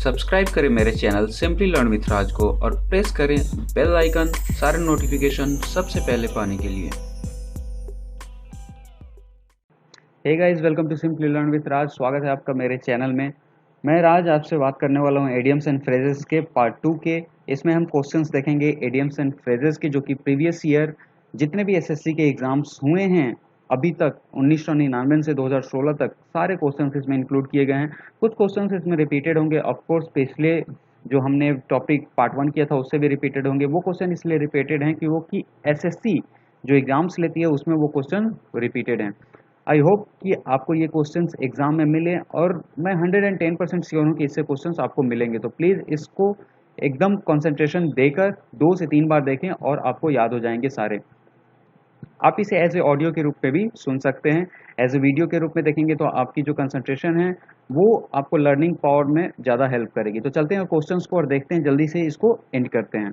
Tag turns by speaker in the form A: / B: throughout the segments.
A: Subscribe करें मेरे channel simply learn with राज को और प्रेस करें बेल आइकन सारे नोटिफिकेशन सबसे पहले पाने के लिए।
B: Hey guys, welcome to simply learn with Raj. स्वागत है आपका मेरे चैनल में। मैं राज आपसे बात करने वाला हूँ एडियम्स एंड फ्रेजेस के पार्ट 2 के। इसमें हम क्वेश्चंस देखेंगे एडियम्स एंड फ्रेजेस के, जो कि प्रीवियस ईयर जितने भी एसएससी के एग्जाम्स हुए हैं अभी तक 1999 से 2016 तक सारे क्वेश्चंस इसमें इंक्लूड किए गए हैं। कुछ क्वेश्चंस इसमें रिपीटेड होंगे, ऑफकोर्स पिछले जो हमने टॉपिक पार्ट 1 किया था उससे भी रिपीटेड होंगे। वो क्वेश्चन इसलिए रिपीटेड हैं कि वो कि एसएससी जो एग्जाम्स लेती है उसमें वो क्वेश्चन रिपीटेड हैं। आई होप कि आपको ये क्वेश्चंस एग्जाम में मिले और मैं 110% श्योर हूँ कि इससे क्वेश्चंस आपको मिलेंगे। तो प्लीज़ इसको एकदम कंसंट्रेशन देकर 2 से 3 बार देखें और आपको याद हो जाएंगे सारे। आप इसे एज ए ऑडियो के रूप में भी सुन सकते हैं, एज ए वीडियो के रूप में देखेंगे तो आपकी जो कंसंट्रेशन है वो आपको लर्निंग पावर में ज़्यादा हेल्प करेगी। तो चलते हैं क्वेश्चंस को और देखते हैं, जल्दी से इसको एंड करते हैं।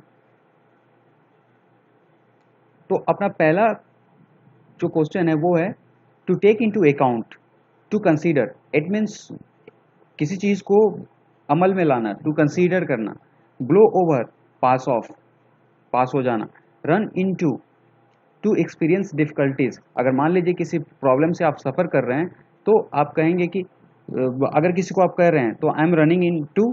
B: तो अपना पहला जो क्वेश्चन है वो है to take into account, to consider. It means किसी चीज को अमल में लाना, टू कंसीडर करना। Blow over, pass off, pass हो जाना। Run into, to experience difficulties. अगर मान लीजिए किसी प्रॉब्लम से आप सफर कर रहे हैं तो आप कहेंगे कि अगर किसी को आप कह रहे हैं तो I am running into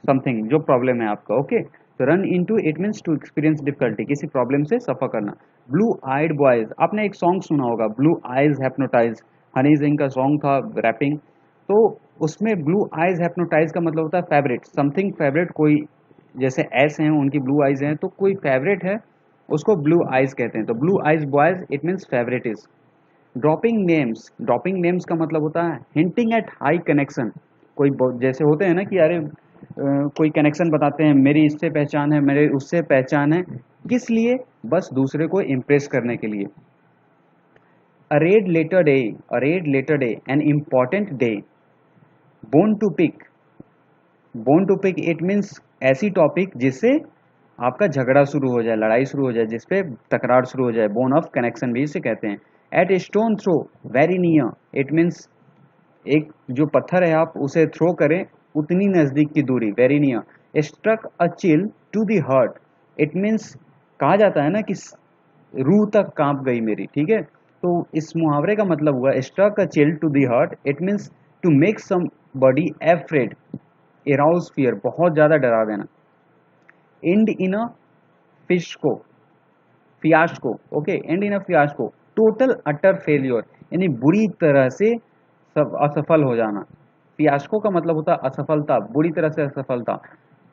B: something, जो प्रॉब्लम है आपका। ओके, तो run into it means to experience difficulty, किसी प्रॉब्लम से सफर करना। ब्लू आइड बॉयज, आपने एक सॉन्ग सुना होगा, ब्लू आइज हैप्नोटाइज, हनी सिंह का सॉन्ग था रैपिंग। तो उसमें ब्लू आइज हैप्नोटाइज का मतलब होता है फेवरेट, समथिंग फेवरेट। कोई जैसे एस हैं उनकी ब्लू आइज हैं, तो कोई फेवरेट है उसको ब्लू आइज कहते हैं। तो blue eyes boys it means favourite is. Dropping names, dropping names का मतलब होता है हिंटिंग एट हाई कनेक्शन। कोई जैसे होते हैं ना कि अरे कोई कनेक्शन बताते हैं, मेरी इससे पहचान है, मेरे उससे पहचान है, किस लिए? बस दूसरे को इम्प्रेस करने के लिए। A red letter day, a red letter day, an important day. Bone to pick, bone to pick it means ऐसी टॉपिक जिससे आपका झगड़ा शुरू हो जाए, लड़ाई शुरू हो जाए, जिसपे तकरार शुरू हो जाए। बोन ऑफ कनेक्शन भी इसे कहते हैं। At stone throw, very near, it means एक जो पत्थर है आप उसे थ्रो करें उतनी नजदीक की दूरी, very near. Struck a chill to the heart, it means कहा जाता है ना कि रूह तक कांप गई मेरी, ठीक है। तो इस मुहावरे का मतलब हुआ struck a chill to the heart, it means to make somebody afraid, arouse fear, बहुत ज्यादा डरा देना। And in a fiasco, fiasco, okay, and in a fiasco, total utter failure, यानी बुरी तरह से सब असफल हो जाना। फियास्को का मतलब होता है असफलता, बुरी तरह से असफलता।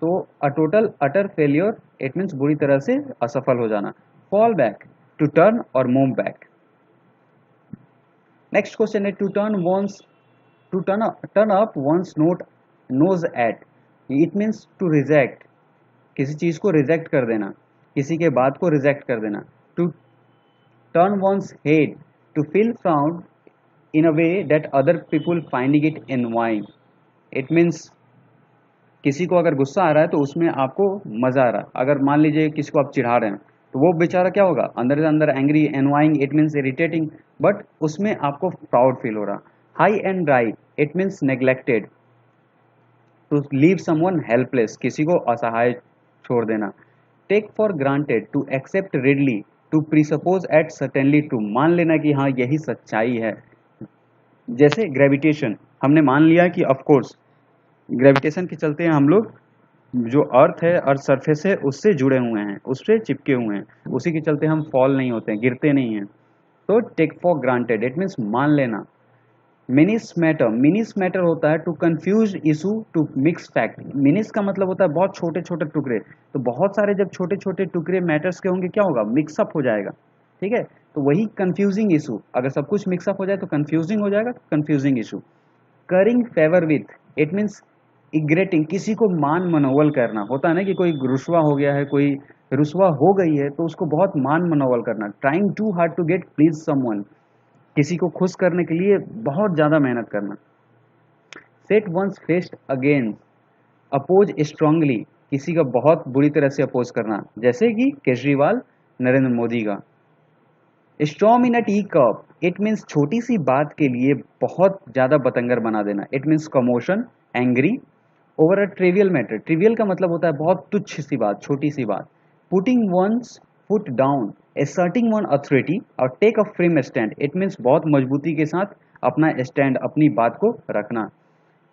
B: तो a total utter failure it means बुरी तरह से असफल हो जाना। फॉल बैक, टू टर्न और मूव बैक। नेक्स्ट क्वेश्चन है to turn one's, to turn up one's note nose at, it means to reject, किसी चीज को रिजेक्ट कर देना, किसी के बात को रिजेक्ट कर देना। To turn one's head, to feel proud in a way that other people finding it annoying, it means किसी को अगर गुस्सा आ रहा है तो उसमें आपको मजा आ रहा है। अगर मान लीजिए किसी को आप चिढ़ा रहे हैं तो वो बेचारा क्या होगा, अंदर से अंदर angry, annoying it means irritating, but उसमें आपको प्राउड फील हो रहा। High and dry it means neglected, to leave someone helpless, किसी को असहाय छोड़ देना। Take for granted, to accept readily, to presuppose at certainly, to मान लेना कि हाँ यही सच्चाई है। जैसे ग्रेविटेशन, हमने मान लिया कि ऑफ कोर्स ग्रेविटेशन के चलते हम लोग जो अर्थ है, अर्थ सरफेस है, उससे जुड़े हुए हैं, उससे चिपके हुए हैं, उसी के चलते हम फॉल नहीं होते हैं, गिरते नहीं हैं। तो take for granted it means मान लेना। मिनिस मैटर, मिनिस मैटर होता है to confuse issue, to mix fact. Mince का मतलब होता है बहुत छोटे छोटे टुकड़े, तो बहुत सारे जब छोटे छोटे टुकड़े मैटर्स के होंगे क्या होगा, मिक्सअप हो जाएगा, ठीक है। तो वही कंफ्यूजिंग इशू, अगर सब कुछ मिक्सअप हो जाए तो कंफ्यूजिंग हो जाएगा, confusing issue. Currying favour with it means ingratiating, किसी को मान मनोवल करना, होता है ना कि कोई रुस्वा हो गया है, कोई रुस्वा हो गई है तो उसको बहुत मान मनोवल करना। Trying too hard to get please someone, किसी को खुश करने के लिए बहुत ज्यादा मेहनत करना। Set one's face against, oppose strongly, किसी का बहुत बुरी तरह से अपोज करना, जैसे कि केजरीवाल नरेंद्र मोदी का। Storm in a tea cup, it means छोटी सी बात के लिए बहुत ज्यादा बतंगर बना देना, it means commotion, angry. Over a trivial matter, trivial का मतलब होता है बहुत तुच्छ सी बात, छोटी सी बात। Putting one's foot down, asserting one authority और take a firm stand, it means बहुत मजबूती के साथ अपना स्टैंड, अपनी बात को रखना।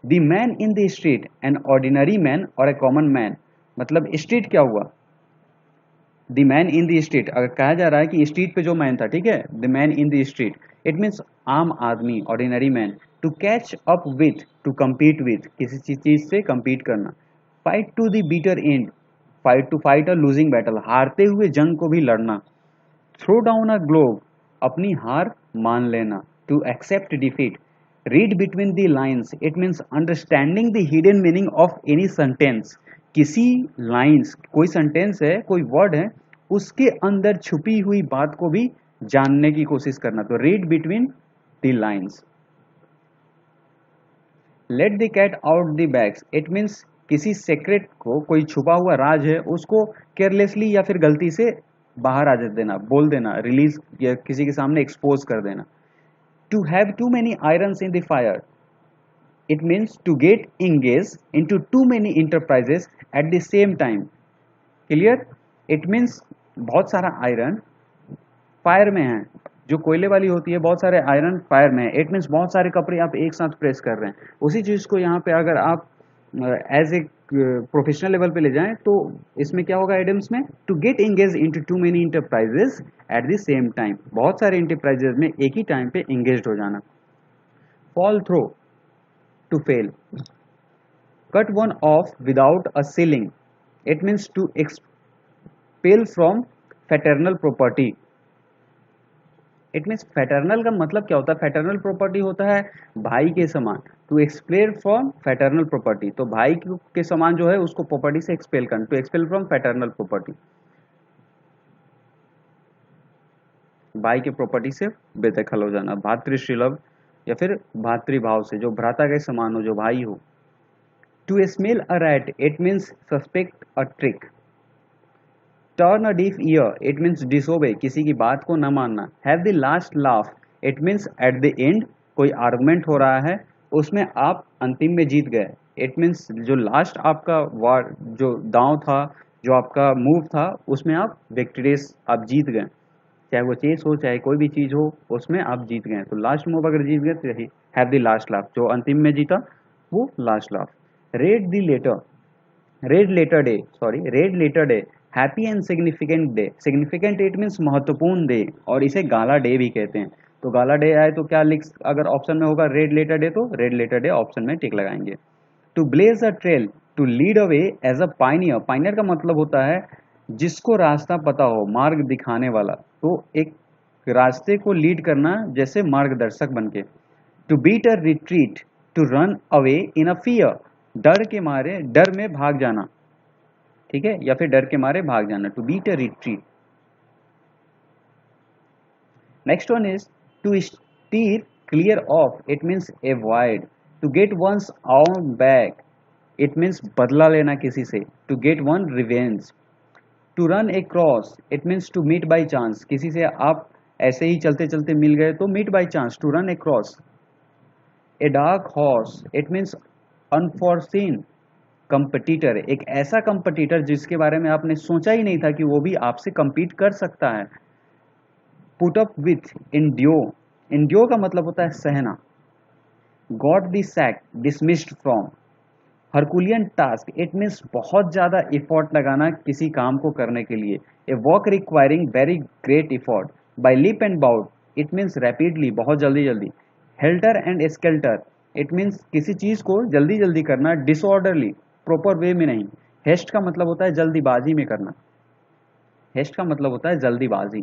B: The man in the street, an ordinary man और ए कॉमन मैन, मतलब स्ट्रीट क्या हुआ, the man in the street, अगर कहा जा रहा है कि स्ट्रीट पे जो मैन था, ठीक है, the man in the street, it means आम आदमी, ordinary man. To catch up with, to compete with, किसी चीज से compete करना। Fight to the bitter end, fight to fight a losing battle, हारते हुए जंग को भी लड़ना। थ्रो डाउन अ ग्लोब, अपनी हार मान लेना। To accept defeat, read between the lines, it means understanding the hidden meaning of any sentence, किसी लाइन्स, कोई सेंटेंस है, कोई वर्ड है, उसके अंदर छुपी हुई बात को भी जानने की कोशिश करना। तो read between the lines. Let the cat out the bags, it means किसी सेक्रेट को, कोई छुपा हुआ राज है, उसको केयरलेसली या फिर गलती से बाहर आ देना, बोल देना, रिलीज या किसी के सामने एक्सपोज कर देना। To have too many irons in the fire, it means to get engage into too many enterprises at the same time. Clear? It means बहुत सारा आयरन फायर में है, जो कोयले वाली होती है, बहुत सारे आयरन फायर में है, इट मीन्स बहुत सारे कपड़े आप एक साथ प्रेस कर रहे हैं। उसी चीज को यहाँ पे अगर आप एज ए प्रोफेशनल लेवल पे ले जाएं तो इसमें क्या होगा एडम्स में, to get engage into too many enterprises at the same time, बहुत सारे इंटरप्राइजेस में एक ही टाइम पे एंगेज हो जाना। Fall through, to fail. Cut one off without a shilling, it means to expel from paternal property. It means paternal का मतलब क्या होता है, फैटर्नल प्रॉपर्टी होता है भाई के समान। To expel from paternal property, तो भाई के समान जो है उसको प्रॉपर्टी से एक्सपेल करना, to expel from paternal property, भाई के प्रॉपर्टी से बेदखल हो जाना। भातृशुलभ या फिर भातृभाव से, जो भ्राता के समान हो, जो भाई हो। To smell a rat, it means suspect a trick. Turn a deaf ear, it means disobey, किसी की बात को न मानना। Have the last laugh, it means at the end कोई आर्गुमेंट हो रहा है, उसमें आप अंतिम में जीत गए, इट मीन्स जो लास्ट आपका वार, जो दांव था, जो आपका मूव था, उसमें आप विक्टोरियस, आप जीत गए, चाहे वो चेस हो, चाहे कोई भी चीज हो, उसमें आप जीत गए। तो लास्ट मूव अगर जीत गए तो यही हैव द लास्ट लाफ, जो अंतिम में जीता वो last laugh. Red the letter, red letter day, sorry red letter day, happy and significant day. Significant it means महत्वपूर्ण डे, और इसे गाला डे भी कहते हैं। तो गाला डे आए तो क्या लिख, अगर ऑप्शन में होगा रेड लेटर डे तो रेड लेटर डे ऑप्शन में टिक लगाएंगे। To blaze a trail, to lead away as a pioneer, pioneer का मतलब होता है जिसको रास्ता पता हो, मार्ग दिखाने वाला। तो एक रास्ते को लीड करना जैसे मार्गदर्शक बनके। To beat a retreat, to run away in a fear, डर के मारे, डर में भाग जाना, ठीक है, या फिर डर के मारे भाग जाना। To beat a retreat. Next one is to steer clear of, it means avoid. To get one's own back, it means बदला लेना किसी से, to get one revenge. To run across, it means to meet by chance, किसी से आप ऐसे ही चलते चलते मिल गए तो meet by chance, to run across. A dark horse, it means unforeseen competitor, एक ऐसा कंपटीटर जिसके बारे में आपने सोचा ही नहीं था कि वो भी आपसे compete कर सकता है। Put up with, endure, endure का मतलब होता है सहना। Got the sack, dismissed from. Herculean task, it means बहुत ज्यादा इफोर्ट लगाना किसी काम को करने के लिए। A work requiring very great effort. By leap and bound, it means rapidly, बहुत जल्दी जल्दी। Helter and skelter, it means किसी चीज को जल्दी जल्दी करना, डिसऑर्डरली, प्रॉपर वे में नहीं। हेस्ट का मतलब होता है जल्दीबाजी में करना, हेस्ट का मतलब होता है जल्दीबाजी।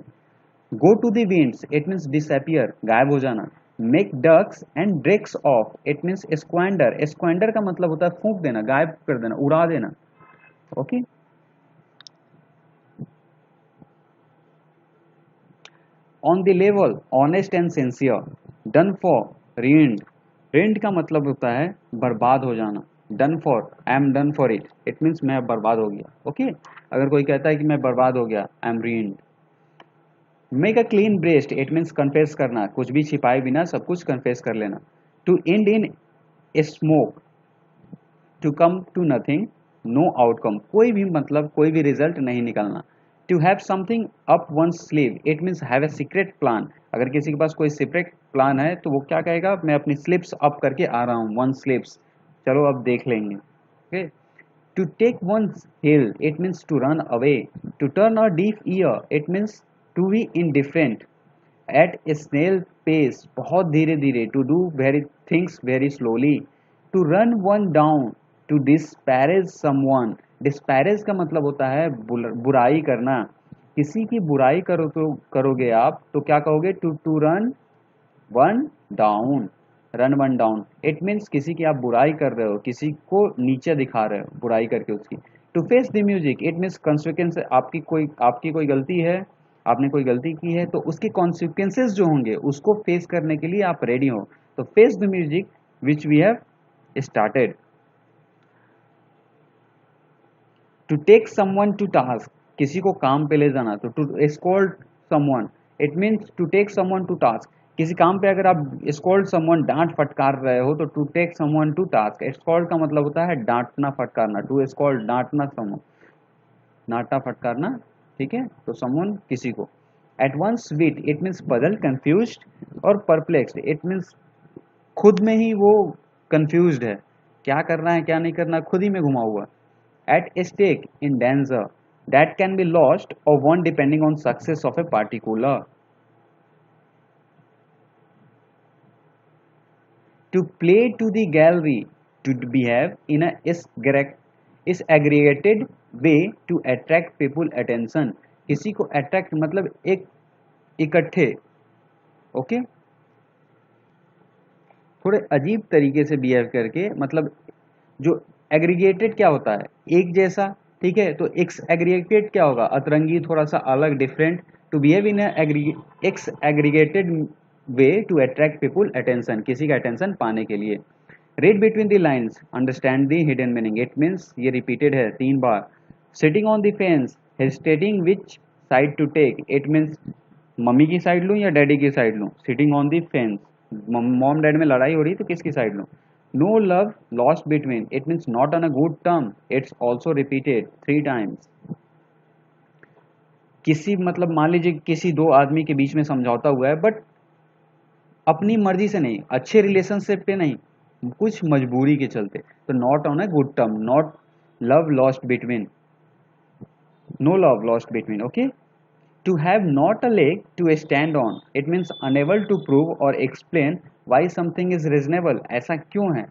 B: Go to the winds, it means disappear, गायब हो जाना। Make ducks and drakes of, it means squander, squander का मतलब होता है फूंक देना, गायब कर देना, उड़ा देना। Okay, on the level, honest and sincere. Done for, ruined, ruined का मतलब होता है बर्बाद हो जाना। Done for, I am done for it, it means मैं बर्बाद हो गया। ओके, अगर कोई कहता है कि मैं बर्बाद हो गया, I am ruined. Make a clean breast, it means confess करना, कुछ भी छिपाए बिना सब कुछ कन्फेस कर लेना। To end in smoke, to come to nothing, no outcome, कोई भी मतलब कोई भी रिजल्ट नहीं निकलना। To have something up one sleeve, it means have a secret plan, अगर किसी के पास कोई सीक्रेट प्लान है तो वो क्या कहेगा, मैं अपनी स्लिप्स अप करके आ रहा हूँ, वन स्लिप्स, चलो अब देख लेंगे। Okay, to take one heel, it means to run away. To turn a deaf ear, it means to be indifferent. At a snail pace, बहुत धीरे धीरे। To do very things very slowly. To run one down, to disparage someone, disparage का मतलब होता है बुराई करना, किसी की बुराई करो तो करोगे आप तो क्या कहोगे, to run one down, run one down, it means किसी की आप बुराई कर रहे हो, किसी को नीचे दिखा रहे हो बुराई करके उसकी। To face the music, it means consequence, आपकी कोई गलती है, आपने कोई गलती की है तो उसके कॉन्सिक्वेंसेस जो होंगे उसको फेस करने के लिए आप रेडी हो, तो face the music which we have started. To take someone to task, किसी को काम पे ले जाना, तो to escort someone, it means to take someone to task, किसी काम पे अगर आप एस्कॉर्ट समवन डांट फटकार रहे हो तो to take someone to task. Escort का मतलब होता है डांटना फटकारना, टू एस्कॉर्ट डांटना, समवन डांटना फटकारना, ठीक है, तो समवन किसी को। At one's wit, it means puzzle, confused और परप्लेक्स्ड, इट मीन्स खुद में ही वो कंफ्यूज्ड है, क्या करना है क्या नहीं करना, खुद ही में घुमा हुआ। at a stake, in danger that can be lost or won depending on success of a particular. To play to the gallery, to behave in a is aggregated way to attract people attention, किसी को attract मतलब एक इकट्ठे, okay, थोड़े अजीब तरीके से behave करके, मतलब जो एग्रीगेटेड क्या होता है, एक जैसा, ठीक है, तो एक्स एग्रीगेटेड क्या होगा, अतरंगी, थोड़ा सा अलग, different. To behave in exaggerated way to attract people attention, किसी का अटेंशन पाने के लिए। Read between the lines, understand the hidden meaning, it means ये रिपीटेड है 3 बार। Sitting on the fence, hesitating which side to take, it means mummy की side लूँ या डैडी की साइड लूँ, sitting on the fence, mom dad में लड़ाई हो रही तो किसकी साइड लूँ। No love lost between, it means not on a good term, it's also repeated 3 times। किसी मतलब मान लीजिए किसी दो आदमी के बीच में समझौता हुआ है, बट अपनी मर्जी से नहीं, अच्छे रिलेशनशिप पे नहीं, कुछ मजबूरी के चलते, तो not on a good term, not love lost between, no love lost between, okay. To have not a leg to stand on, it means unable to prove or explain why something is reasonable, ऐसा क्यों है,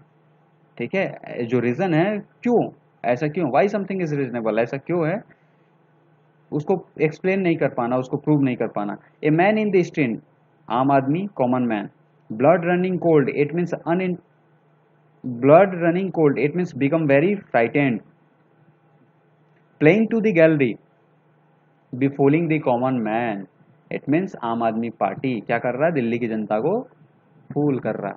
B: ठीक है, जो reason है क्यों, ऐसा क्यों, वाई समथिंग इज रीजनेबल, ऐसा क्यों है, उसको एक्सप्लेन नहीं कर पाना, उसको प्रूव नहीं कर पाना। A man in the street, आम आदमी, common man. Blood running cold, it means blood running cold, it means become very frightened. Playing to the gallery, befooling the common man, it means आम Aadmi party क्या कर रहा है, दिल्ली की जनता को फूल कर रहा है।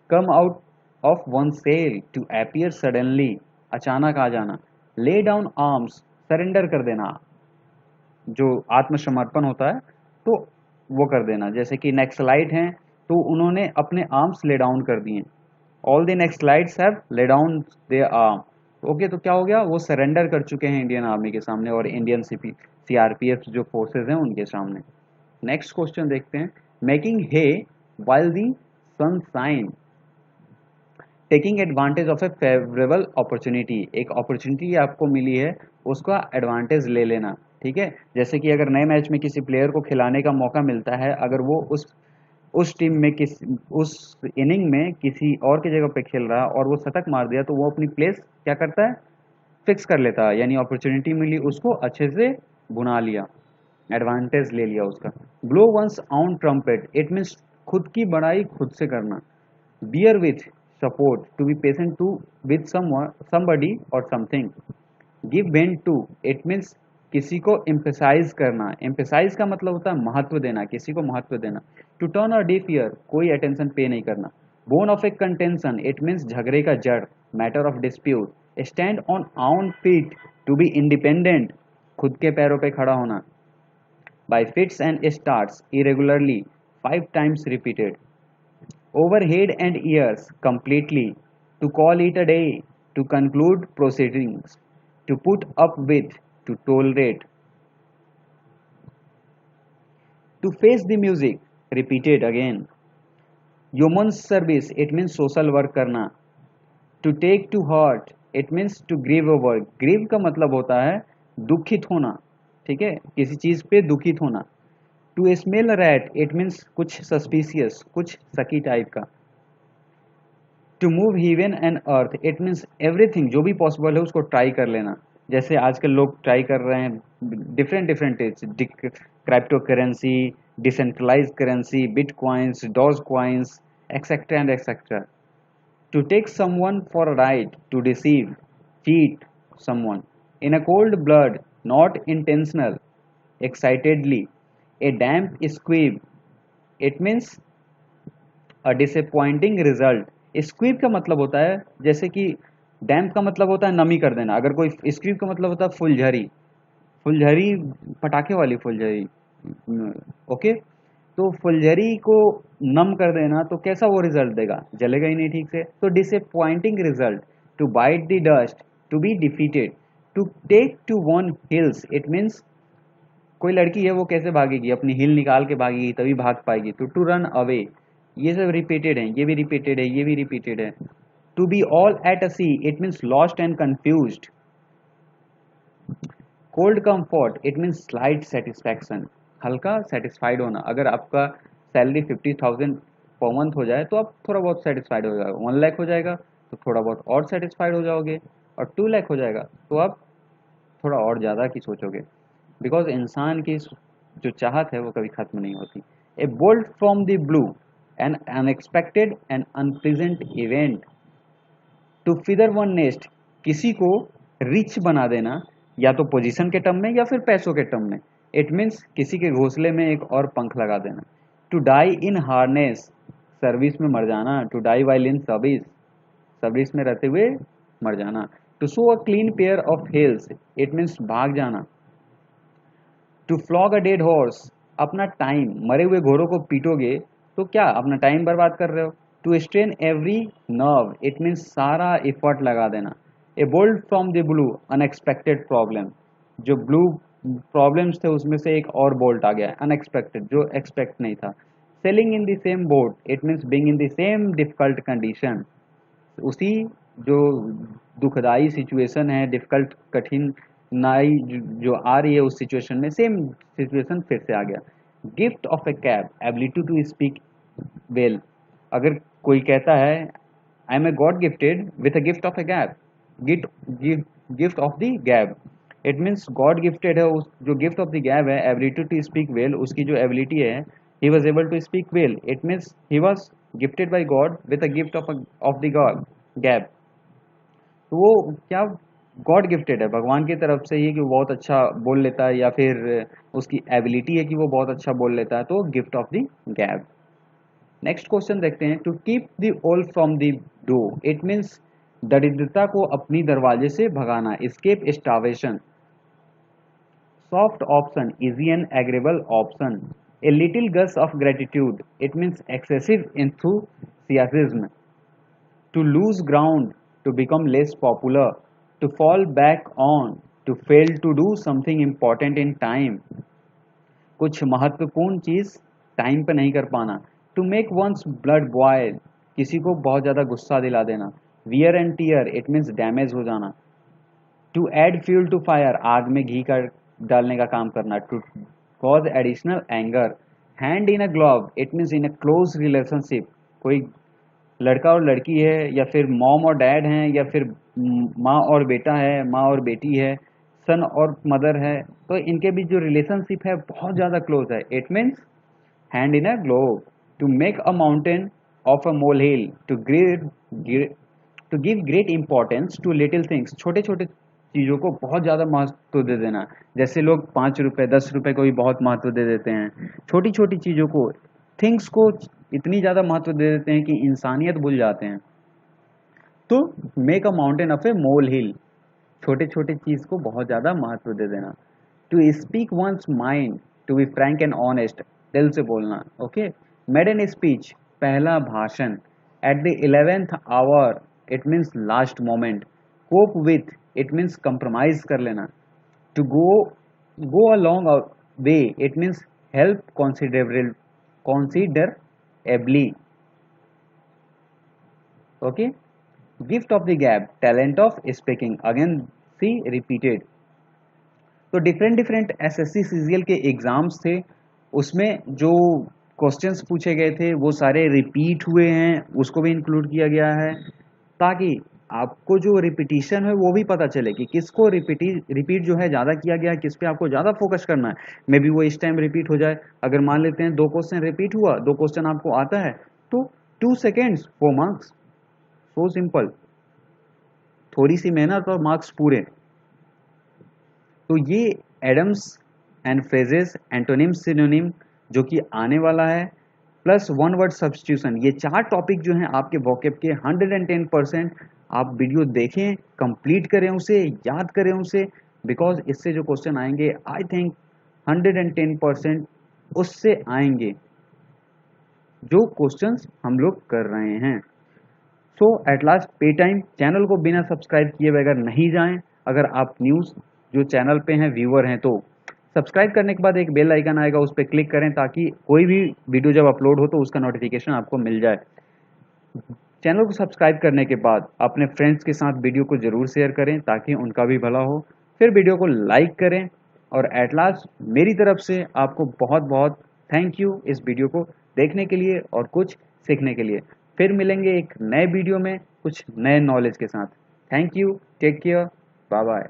B: Come out of one shell, to appear suddenly, अचानक आ जाना। ले डाउन आर्म्स, सरेंडर कर देना, जो आत्मसमर्पण होता है तो वो कर देना, जैसे कि नक्सलाइट हैं तो उन्होंने अपने आर्म्स ले डाउन कर दिए, all the Naxalites have lay down their arm, okay, तो क्या हो गया, वो सरेंडर कर चुके हैं इंडियन आर्मी के सामने और इंडियन सीआरपीएफ जो फोर्सेज हैं उनके सामने। नेक्स्ट क्वेश्चन देखते हैं, making hay while the sun shine, taking advantage of a favourable opportunity, एक अपॉर्चुनिटी आपको मिली है उसका एडवांटेज ले लेना, ठीक है, जैसे कि अगर नए मैच में किसी प्लेयर को खिलाने का मौका मिलता है, अगर वो उस टीम में उस इनिंग में किसी और की जगह पे खेल रहा और वो शतक मार दिया तो वो अपनी प्लेस क्या करता है, फिक्स कर लेता है, यानी अपॉर्चुनिटी मिली उसको अच्छे से बुना लिया, एडवांटेज ले लिया उसका। Blow one's own trumpet, it means खुद की बड़ाई खुद से करना। Bear with support, to be patient to with somebody or something. Give vent to, it means किसी को एम्फेसाइज करना, एम्फेसाइज का मतलब होता है महत्व देना, किसी को महत्व देना। To turn a deaf ear, कोई अटेंशन पे नहीं करना। Bone of a contention, it means झगड़े का जड़, matter of dispute. Stand on own feet, to be independent, खुद के पैरों पे खड़ा होना। By fits and starts, irregularly, 5 times repeated. Over head and ears, completely, to call it a day, to conclude proceedings, to put up with, to tolerate, to face the music, repeated again. Human service, it means social work करना. To take to heart, it means to grieve over. Grieve का मतलब होता है दुखित होना, ठीक है, किसी चीज पे दुखित होना. To smell a rat, it means कुछ suspicious, कुछ सकी टाइप का. To move heaven and earth, it means everything जो भी पॉसिबल है उसको ट्राई कर लेना. जैसे आजकल लोग ट्राई कर रहे हैं different crypto currency, decentralize currency, bitcoins, Doge coins, etcetera and etcetera. To take someone for a ride, to deceive, cheat someone. In a cold blood, not intentional, excitedly. A damp squib, it means a disappointing result. Squib का मतलब होता है, जैसे कि डैम्प का मतलब होता है नमी कर देना, अगर कोई स्क्वीब का मतलब होता है फुलझड़ी, फुलझड़ी पटाखे वाली फुलझड़ी, ओके. तो फुलझड़ी को नम कर देना तो कैसा वो रिजल्ट देगा, जलेगा ही नहीं ठीक से. तो disappointing result. To bite the dust, to be defeated. To take to one heels, it means कोई लड़की है वो कैसे भागेगी, अपनी हिल निकाल के भागेगी तभी भाग पाएगी. तो टू रन अवे, ये सब रिपीटेड है, ये भी रिपीटेड है, ये भी रिपीटेड है. To be all at a sea, it means lost and confused. Cold comfort, it means slight satisfaction, हल्का सेटिस्फाइड होना. अगर आपका सैलरी 50,000 पर मंथ हो जाए तो आप थोड़ा बहुत सेटिस्फाइड हो जाएगा. 1 लाख हो जाएगा तो थोड़ा बहुत और सेटिस्फाइड हो जाओगे, और 2 लाख हो जाएगा तो आप थोड़ा और ज़्यादा की सोचोगे. बिकॉज इंसान की जो चाहत है वो कभी खत्म नहीं होती. A bolt from the blue, an unexpected and unpleasant event. To feather one nest, किसी को रिच बना देना, या तो पोजीशन के टर्म में या फिर पैसों के टर्म में. इट मीन्स किसी के घोंसले में एक और पंख लगा देना. To die in harness, service में मर जाना. To die while in service, service में रहते हुए मर जाना. To show a clean pair of heels, it means भाग जाना. To flog a dead horse, अपना टाइम, मरे हुए घोड़ों को पीटोगे तो क्या अपना टाइम बर्बाद कर रहे हो. To strain every nerve, it means सारा एफर्ट लगा देना. A bolt from the blue, unexpected problem, जो ब्लू प्रॉब्लम्स थे उसमें से एक और बोल्ट आ गया, अनएक्सपेक्टेड, जो एक्सपेक्ट नहीं था. Selling in the same boat, it means being in the same difficult condition, उसी जो दुखदाई सिचुएशन है, डिफिकल्ट कठिन नाई जो आ रही है उस सिचुएशन में सेम सिचुएशन फिर से आ गया. Gift of a gab, ability to speak well. अगर कोई कहता है I am a God gifted with a gift of a gab, gift of the gab, it means God gifted है. उस जो गिफ्ट ऑफ द गैब है, एबिलिटी टू स्पीक वेल, उसकी जो एबिलिटी है, he was able to speak well, it means he was gifted by God with a gift of the gab. तो वो क्या गॉड गिफ्टेड है, भगवान की तरफ से ही कि वो बहुत अच्छा बोल लेता है, या फिर उसकी एबिलिटी है कि वो बहुत अच्छा बोल लेता है, तो gift of the gab. Next question देखते हैं. To keep the wolf from the door, it means दरिद्रता को अपनी दरवाजे से भगाना. Escape starvation. Soft option, easy and agreeable option. A little gush of gratitude, it means excessive enthusiasm. To lose ground, to become less popular, to fall back on, to fail to do something important in time. कुछ महत्वपूर्ण चीज time पे नहीं कर पाना. To make one's blood boil, किसी को बहुत ज्यादा गुस्सा दिला देना. Wear and tear, it means damage हो जाना. To add fuel to fire, आग में घी कर डालने का काम करना. To cause additional anger. Hand in a glove, it means in a close relationship, कोई लड़का और लड़की है, या फिर मॉम और डैड हैं, या फिर माँ और बेटा है, माँ और बेटी है, सन और मदर है, तो इनके बीच जो रिलेशनशिप है बहुत ज़्यादा क्लोज है. It means hand in a glove. To make a mountain of a mole hill, to give great importance to little things, छोटे छोटे चीज़ों को बहुत ज़्यादा महत्व दे देना. जैसे लोग 5 रुपये 10 रुपये को भी बहुत महत्व दे देते हैं, छोटी छोटी चीज़ों को, थिंग्स को इतनी ज़्यादा महत्व दे देते हैं कि इंसानियत भूल जाते हैं. तो make a mountain of a mole hill, छोटे छोटे चीज़ को बहुत ज़्यादा महत्व दे देना. To speak one's mind, to be frank and honest, दिल से बोलना. ओके. मेड एन स्पीच, पहला भाषण. At the 11th hour, it means last moment, cope with it means compromise कर लेना, to go along a way it means help considerably. Okay, gift of the gab, talent of speaking, again see repeated. तो different SSC CGL के exams थे, उसमें जो questions पूछे गए थे वो सारे रिपीट हुए हैं, उसको भी इंक्लूड किया गया है ताकि आपको जो रिपीटिशन है वो भी पता चले कि किसको रिपीट जो है ज़्यादा किया गया है, किस पे आपको ज़्यादा फोकस करना है। मे बी वो इस टाइम रिपीट हो जाए, अगर मान लेते हैं 2 क्वेश्चन रिपीट हुआ, 2 क्वेश्चन आपको आता है तो 2 सेकेंड्स 4 मार्क्स, सो सिंपल, थोड़ी सी मेहनत और मार्क्स पूरे। तो ये idioms and phrases, antonym, synonym जो कि आने वाला है, प्लस वन वर्ड सब्स्टिट्यूशन, ये 4 टॉपिक जो हैं आपके वोकैब के 110% आप वीडियो देखें, कंप्लीट करें उसे, याद करें उसे, बिकॉज इससे जो क्वेश्चन आएंगे आई थिंक 110% उससे आएंगे जो क्वेश्चंस हम लोग कर रहे हैं। सो एट लास्ट पे टाइम, चैनल को बिना सब्सक्राइब किए बगैर नहीं जाएं। अगर आप न्यूज़ जो चैनल पे हैं व्यूअर हैं तो सब्सक्राइब करने के बाद एक बेल आइकन आएगा, उस पर क्लिक करें ताकि कोई भी वीडियो जब अपलोड हो तो उसका नोटिफिकेशन आपको मिल जाए। चैनल को सब्सक्राइब करने के बाद अपने फ्रेंड्स के साथ वीडियो को ज़रूर शेयर करें ताकि उनका भी भला हो, फिर वीडियो को लाइक करें। और एट लास्ट मेरी तरफ से आपको बहुत बहुत थैंक यू इस वीडियो को देखने के लिए और कुछ सीखने के लिए। फिर मिलेंगे एक नए वीडियो में कुछ नए नॉलेज के साथ। Thank you, take care, bye bye.